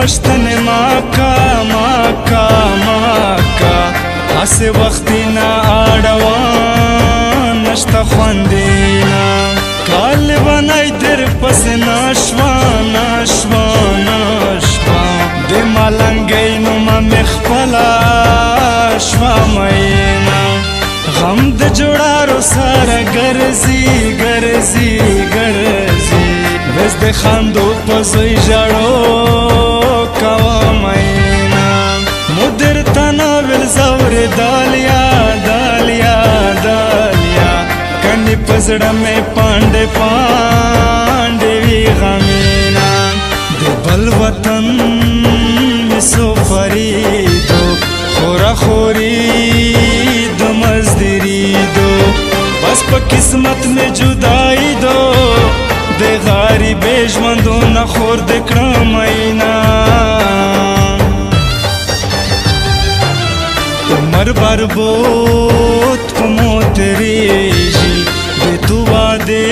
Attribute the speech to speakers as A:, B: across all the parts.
A: پښتن ماکا هسې وختي نه اړوان نشته خوندینا کال بنای در پس نشوا د ملنګۍ نومه مې خپله شوه مینا غم د جوړارو سره ګرځي وز د خاندو په زوی ژړو کوه مینا مدر تناول زور دالیا کنی په زړه مې پانډې وي غمینا د بل وطن سو فریدو خوري دو مزدری دو بس پا قسمت میں جدائی دو دے غریب ژوندو نه خور د کړم مینا عمر بربود په موتریږي د تو واده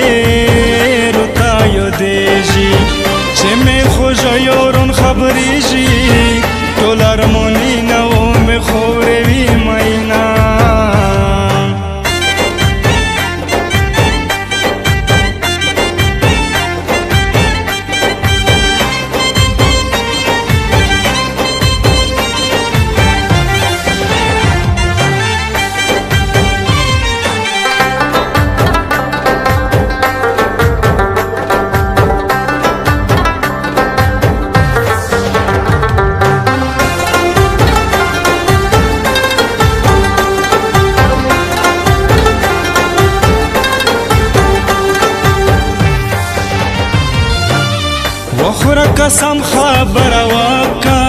A: روتا یو دیږي چې مې خوږیورون خبریږي ټول ارمونی نه و مې خورې وي مینا وخوره قسم خبره واکا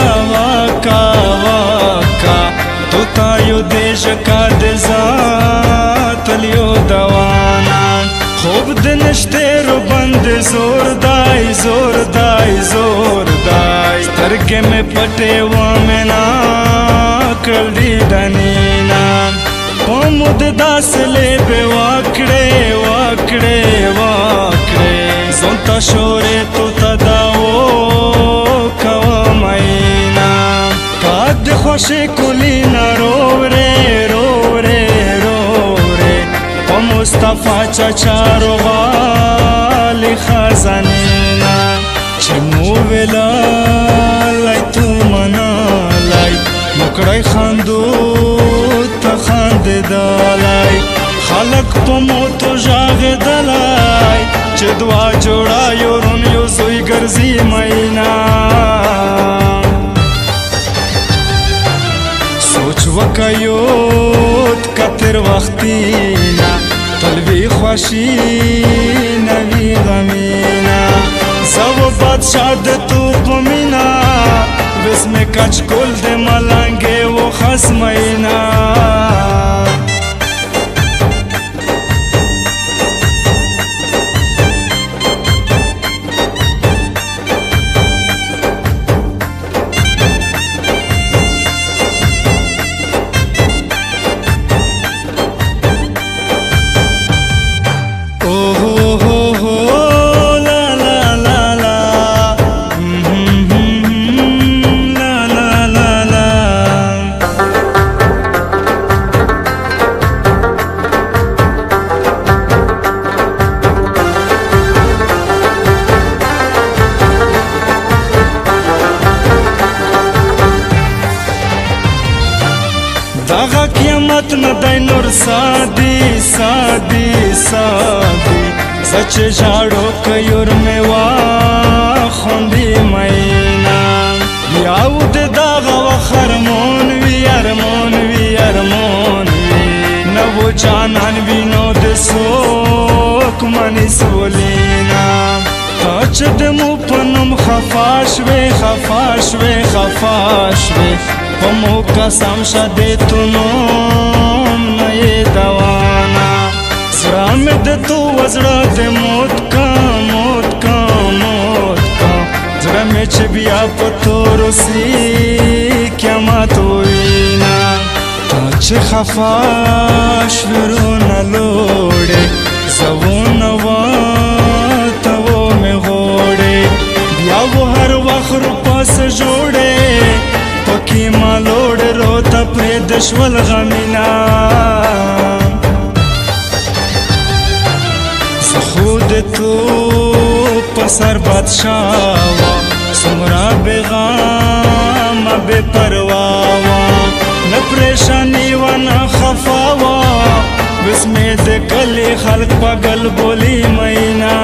A: تو تا یو دیش کا د ذات لیو دوانا خوب د نشته رو بند زور دای سترګې مې پټې ومې نا کړل دي دنینا په مود داسلې به واکړې زونتا شورې تو تداو کوه مینا کاد خوشې کولی نه روره په مصطفی چچا روغالي خزانینا چې مو ویلای تو منالای مکړی خاندو ته خاندېدلای خلق په موتو ژاغېدلای چې دوا جوړه یورون یو زوی ګرځي مینا سوچ وکیوت کتر وختینا تلوی خوشی نوی غمینا زو بادشاہ د تو پمینا وس میں کچ کول د ملنګې و خس مینا دغه قیامت نه دی نور سادي سچ ژاړو کيور مې واخوندي مینا بیاو د دغه وخرمون وي ارمون نو جانان وینو د سوک منی سولینا چې د مو پنوم خفاشوي په مو قسم شدې تو نوم نه دوانا زړه مې د تو وزړه د موت کا زړه مې چې بیا په تور سي قیامت وینا چې خفاش ورونه لوړې زونه وا ته و مې غوړې بیا و هر وخت पास जोड़े पकी मालोड़ रोता प्रेदशवल गमिना خود تو پسر بادشاوا سمرا بغام بے پرواوا نہ پریشانی و نہ خفاوا بس میں دے کلی خلق پگل بولی مینا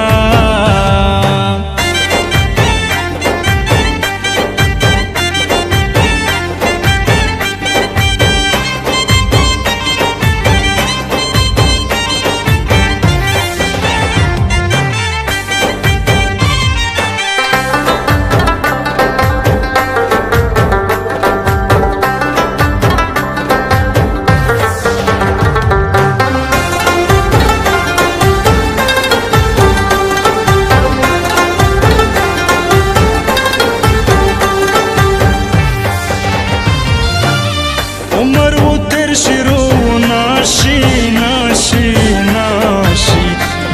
A: عمر و تیر شروع ناشی ناشی ناشی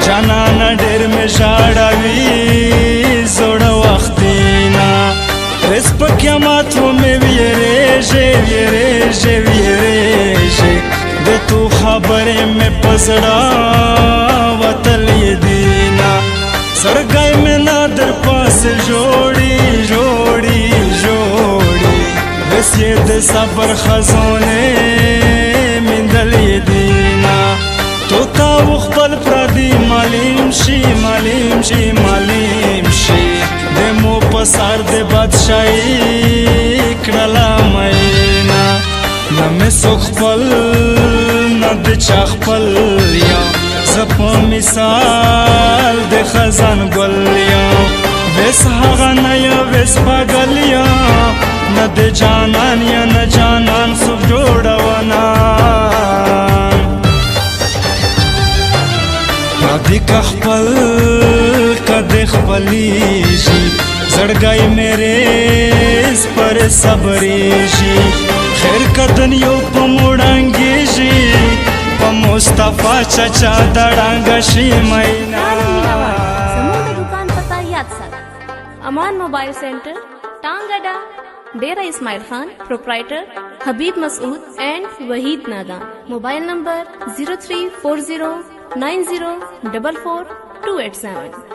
A: جانانا ډېر مې ژاړوي زوړه وختونه رس په قیامت و مې ویرېږي ویرېږي ویرېږي د تو خبرې مې په زړه وتلې دینه زړګی مې نه در پاسې جوړي جوړي جوړي بس یہ د صبر خزانه مندلې دینا تو تا خپل پردي مالیم شي مالیم شي مالیم شي د مو پسار د بادشاہي کړلا مینا نه مې خپل نه د چا خپل یا زپ مثال د خزان ګل یا وس هغه نه یا وس پاگل یا نه د جانان یا نه جانان سب جوړونا کدی خپل کدی خپلیږي زړګای میرے پر صبرېږي خیر کدن یو په موړانګېږي په مصطفی چچا دړانګ شي مینا
B: समूह दुकान पता याद सर अमान मोबाइल सेंटर टांगड़ा डेरा इस्माइल खान प्रोप्राइटर हबीब मसूद एंड वहीद नादान मोबाइल नंबर 034090444287